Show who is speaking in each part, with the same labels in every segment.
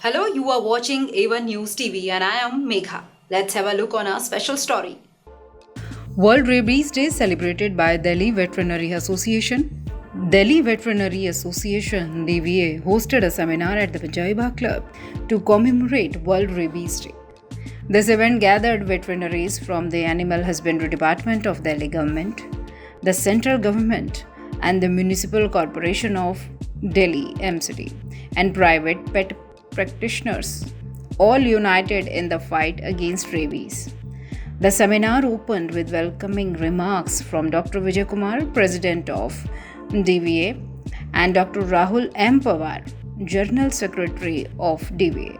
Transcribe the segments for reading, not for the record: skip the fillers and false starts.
Speaker 1: Hello, you are watching A1 News TV and I am Megha. Let's have a look on our special story. World Rabies Day celebrated by Delhi Veterinary Association. Delhi Veterinary Association DVA hosted a seminar at the Vijay Bagh Club to commemorate World Rabies Day. This event gathered veterinaries from the Animal Husbandry Department of Delhi government, the central government, and the Municipal Corporation of Delhi MCD, and private pet practitioners, all united in the fight against rabies. The seminar opened with welcoming remarks from Dr. Vijay Kumar, President of DVA, and Dr. Rahul M. Pawar, General Secretary of DVA.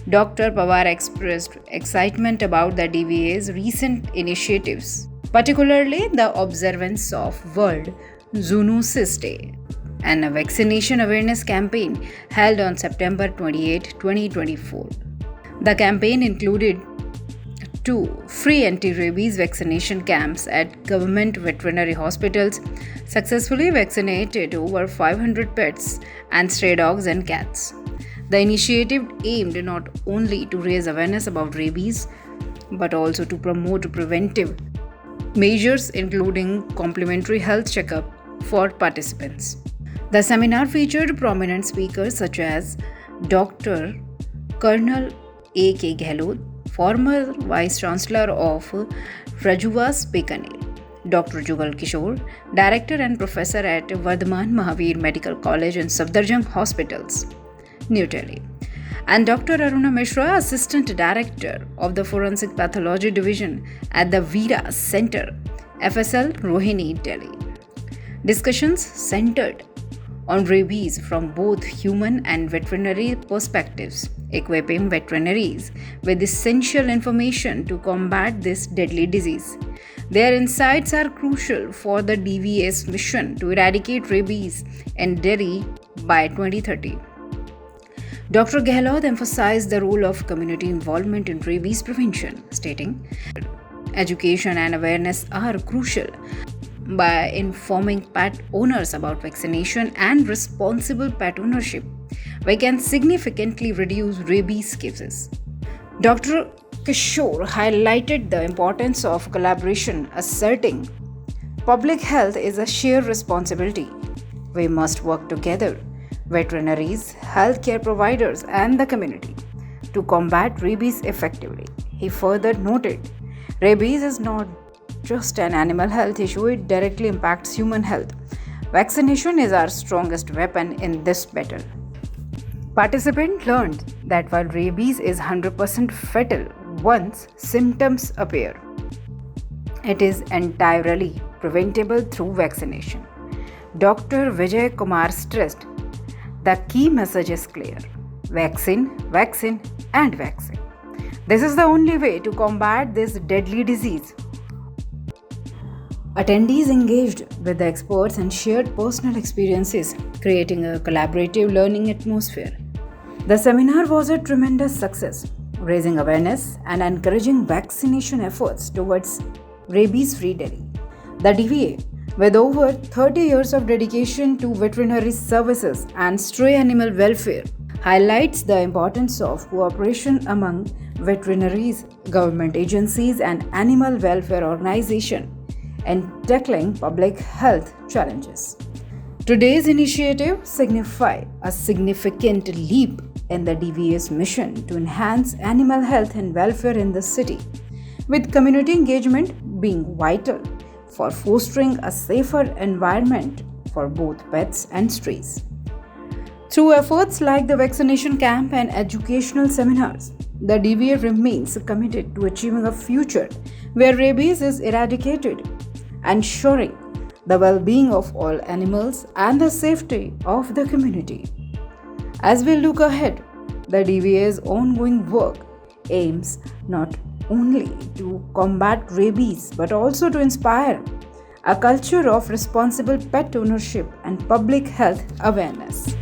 Speaker 1: Dr. Pawar expressed excitement about the DVA's recent initiatives, particularly the observance of World Zoonosis Day and a vaccination awareness campaign held on September 28, 2024. The campaign included two free anti-rabies vaccination camps at government veterinary hospitals, successfully vaccinated over 500 pets and stray dogs and cats. The initiative aimed not only to raise awareness about rabies but also to promote preventive measures including complimentary health checkup for participants. The seminar featured prominent speakers such as Dr. Colonel A.K. Gehlot, former Vice Chancellor of Rajuvas Bikaner, Dr. Jugal Kishore, Director and Professor at Vardhaman Mahavir Medical College and Safdarjung Hospitals, New Delhi, and Dr. Aruna Mishra, Assistant Director of the Forensic Pathology Division at the Veera Center, FSL, Rohini, Delhi. Discussions centered on rabies from both human and veterinary perspectives, equipping veterinaries with essential information to combat this deadly disease. Their insights are crucial for the DVA's mission to eradicate rabies in Delhi by 2030. Dr. Gehlot emphasized the role of community involvement in rabies prevention, stating, education and awareness are crucial. By informing pet owners about vaccination and responsible pet ownership, we can significantly reduce rabies cases. Dr. Kishore highlighted the importance of collaboration, asserting public health is a shared responsibility. We must work together, veterinaries, healthcare providers, and the community, to combat rabies effectively. He further noted, rabies is not just an animal health issue, it directly impacts human health. Vaccination is our strongest weapon in this battle. Participants learned that while rabies is 100% fatal once symptoms appear, it is entirely preventable through vaccination. Dr. Vijay Kumar stressed the key message is clear: vaccine, vaccine, and vaccine. This is the only way to combat this deadly disease. Attendees engaged with the experts and shared personal experiences, creating a collaborative learning atmosphere. The seminar was a tremendous success, raising awareness and encouraging vaccination efforts towards rabies-free Delhi. The DVA, with over 30 years of dedication to veterinary services and stray animal welfare, highlights the importance of cooperation among veterinaries, government agencies, and animal welfare organizations in tackling public health challenges. Today's initiative signifies a significant leap in the DVA's mission to enhance animal health and welfare in the city, with community engagement being vital for fostering a safer environment for both pets and strays. Through efforts like the vaccination camp and educational seminars, the DVA remains committed to achieving a future where rabies is eradicated, ensuring the well-being of all animals and the safety of the community. As we look ahead, the DVA's ongoing work aims not only to combat rabies but also to inspire a culture of responsible pet ownership and public health awareness.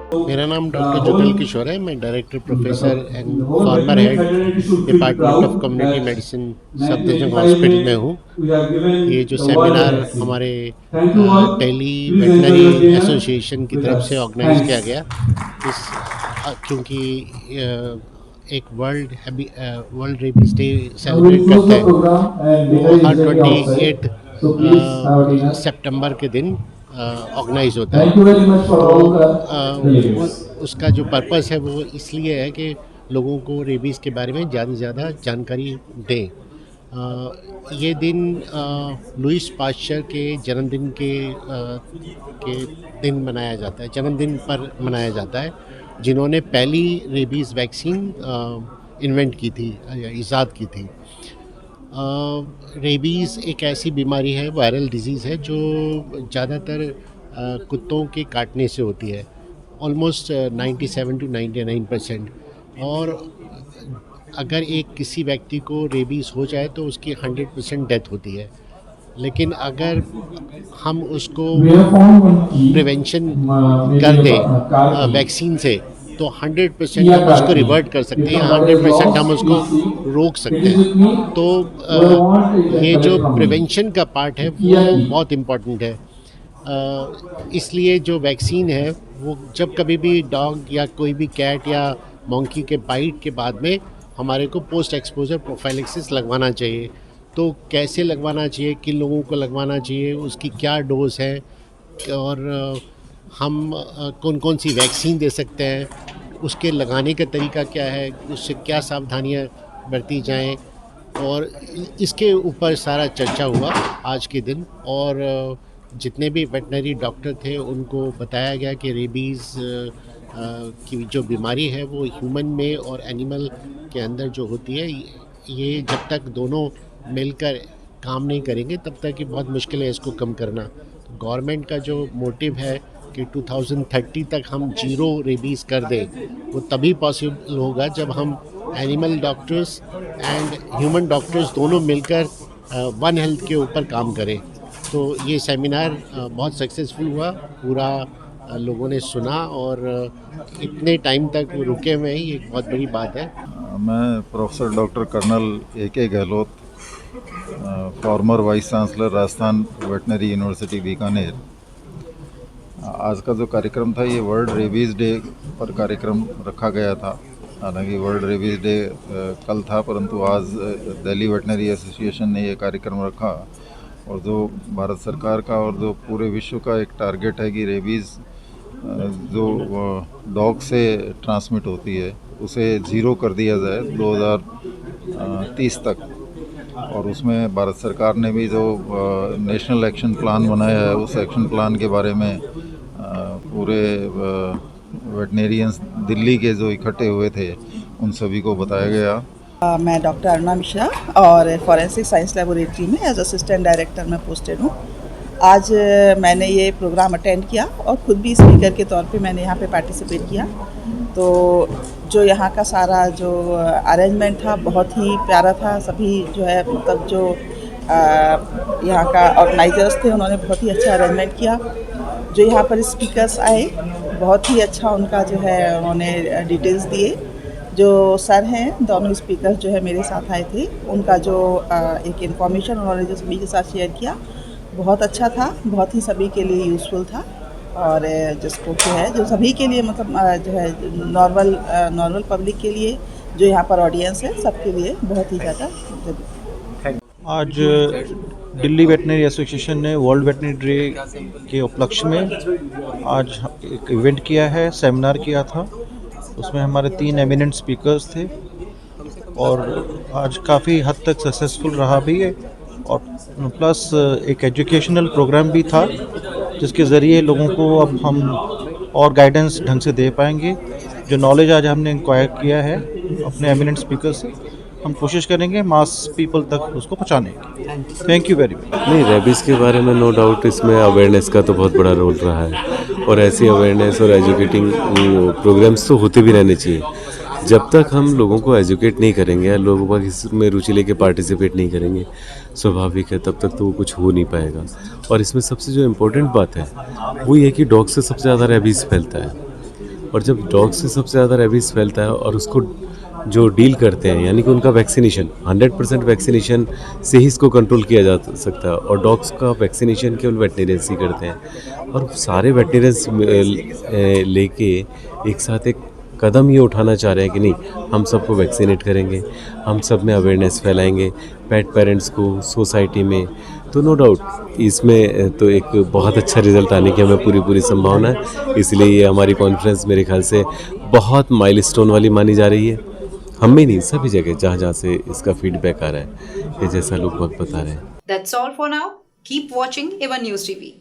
Speaker 2: मेरा नाम doctor Jugal Kishore है। मैं director professor and farmer head department of community medicine Safdarjung hospital में हूँ। ये जो seminar हमारे Delhi veterinary association की तरफ से ऑर्गेनाइज किया गया, इस क्योंकि एक वर्ल्ड रेबीज डे सेलिब्रेट करते हैं, वो हर 28 सितंबर के दिन ऑर्गेनाइज होता है। तो उसका जो पर्पस है वो इसलिए है कि लोगों को रेबीज़ के बारे में ज़्यादा से ज़्यादा जानकारी दें। ये दिन लुईस पाश्चर के जन्मदिन के दिन मनाया जाता है, जन्मदिन पर मनाया जाता है, जिन्होंने पहली रेबीज़ वैक्सीन इन्वेंट की थी या ईजाद की थी। रेबीज़ एक ऐसी बीमारी है, वायरल डिजीज़ है, जो ज़्यादातर कुत्तों के काटने से होती है, ऑलमोस्ट 97 to 99%। और अगर किसी व्यक्ति को रेबीज़ हो जाए तो उसकी 100% डेथ होती है। लेकिन अगर हम उसको प्रिवेंशन कर दें वैक्सीन से, तो 100% हम उसको रिवर्ट कर सकते हैं, 100% हम उसको रोक सकते हैं। तो ये जो प्रिवेंशन का पार्ट है वो बहुत इम्पॉर्टेंट है। इसलिए जो वैक्सीन है वो जब कभी भी डॉग या कोई भी कैट या मंकी के बाइट के बाद में हमारे को पोस्ट एक्सपोजर प्रोफाइलेक्सिस लगवाना चाहिए। तो कैसे लगवाना चाहिए, किन लोगों को लगवाना चाहिए, उसकी क्या डोज है, और हम कौन कौन सी वैक्सीन दे सकते हैं, उसके लगाने का तरीका क्या है, उससे क्या सावधानियां बरती जाएं, और इसके ऊपर सारा चर्चा हुआ आज के दिन। और जितने भी वेटनरी डॉक्टर थे उनको बताया गया कि रेबीज़ की जो बीमारी है वो ह्यूमन में और एनिमल के अंदर जो होती है, ये जब तक दोनों मिलकर काम नहीं करेंगे तब तक ये बहुत मुश्किल है इसको कम करना। तो गवर्नमेंट का जो मोटिव है कि 2030 तक हम जीरो रेबीज़ कर दें, वो तभी पॉसिबल होगा जब हम animal doctors and human doctors दोनों मिलकर वन हेल्थ के ऊपर काम करें। तो ये सेमिनार बहुत सक्सेसफुल हुआ, पूरा लोगों ने सुना, और इतने टाइम तक वो रुके हुए हैं, ये एक बहुत बड़ी बात है।
Speaker 3: मैं professor doctor colonel A K. Gehlot, former vice chancellor Rajasthan veterinary university Bikaner. आज का जो कार्यक्रम था ये वर्ल्ड रेबीज़ डे पर कार्यक्रम रखा गया था। हालांकि वर्ल्ड रेबीज़ डे कल था, परंतु आज दिल्ली वेटनरी एसोसिएशन ने ये कार्यक्रम रखा। और जो भारत सरकार का और जो पूरे विश्व का एक टारगेट है कि रेबीज़ जो डॉग से ट्रांसमिट होती है उसे ज़ीरो कर दिया जाए 2030 तक। और उसमें भारत सरकार ने भी जो नेशनल एक्शन प्लान बनाया है, उस एक्शन प्लान के बारे में पूरे वेटनेरियंस दिल्ली के जो इकट्ठे हुए थे उन सभी को बताया गया।
Speaker 4: मैं डॉक्टर अरुणा मिश्रा और फॉरेंसिक साइंस लेबोरेटरी में एज असिस्टेंट डायरेक्टर में पोस्टेड हूँ। आज मैंने ये प्रोग्राम अटेंड किया और ख़ुद भी स्पीकर के तौर पे मैंने यहाँ पे पार्टिसिपेट किया। तो जो यहाँ का सारा जो अरेंजमेंट था बहुत ही प्यारा था। सभी जो है मतलब जो यहाँ का ऑर्गेनाइजर्स थे उन्होंने बहुत ही अच्छा अरेंजमेंट किया। जो यहाँ पर स्पीकर्स आए बहुत ही अच्छा उनका जो है उन्होंने डिटेल्स दिए। जो सर हैं दोनों स्पीकर जो है मेरे साथ आए थे, उनका जो एक इन्फॉर्मेशन उन्होंने जो सभी के साथ शेयर किया बहुत अच्छा था, बहुत ही सभी के लिए यूज़फुल था। और जिसको जो है जो सभी के लिए मतलब जो है नॉर्मल पब्लिक के लिए जो यहाँ पर ऑडियंस है सबके लिए बहुत ही ज़्यादा।
Speaker 5: आज दिल्ली वेटनरी एसोसिएशन ने वर्ल्ड वेटनरी डे के उपलक्ष्य में आज एक इवेंट किया है, सेमिनार किया था। उसमें हमारे 3 एमिनेंट स्पीकर्स थे और आज काफ़ी हद तक सक्सेसफुल रहा भी है। और प्लस एक एजुकेशनल प्रोग्राम भी था जिसके ज़रिए लोगों को अब हम और गाइडेंस ढंग से दे पाएंगे। जो नॉलेज आज हमने इंक्वायर किया है अपने एमिनेंट स्पीकर से, हम कोशिश करेंगे मास पीपल तक उसको पहुंचाने की। Thank you very much.
Speaker 6: नहीं, रेबीज़ के बारे में नो डाउट इसमें अवेयरनेस का तो बहुत बड़ा रोल रहा है, और ऐसी अवेयरनेस और एजुकेटिंग प्रोग्राम्स तो होते भी रहने चाहिए। जब तक हम लोगों को एजुकेट नहीं करेंगे या लोगों को इसमें रुचि लेके पार्टिसिपेट नहीं करेंगे, स्वाभाविक है तब तक तो वो कुछ हो नहीं पाएगा। और इसमें सबसे जो इम्पोर्टेंट बात है वो ये कि डॉग से सबसे ज़्यादा रेबीज़ फैलता है। और जब डॉग से सबसे ज़्यादा रेबीज़ फैलता है और उसको जो डील करते हैं, यानी कि उनका वैक्सीनेशन 100% वैक्सीनेशन से ही इसको कंट्रोल किया जा सकता है। और डॉग्स का वैक्सीनेशन केवल वेटनेरियंस ही करते हैं, और सारे वेटनेरियंस लेके एक साथ एक कदम ये उठाना चाह रहे हैं कि नहीं, हम सबको वैक्सीनेट करेंगे, हम सब में अवेयरनेस फैलाएंगे, पेट पेरेंट्स को, सोसाइटी में। तो नो डाउट इसमें तो एक बहुत अच्छा रिजल्ट आने की हमें पूरी संभावना है। इसलिए ये हमारी कॉन्फ्रेंस मेरे ख्याल से बहुत माइलस्टोन वाली मानी जा रही है। हम में नहीं, सभी जगह जहाँ से इसका फीडबैक आ रहा है, ये जैसा लोग बता रहे हैं।
Speaker 1: That's all for now. Keep watching Ava News TV.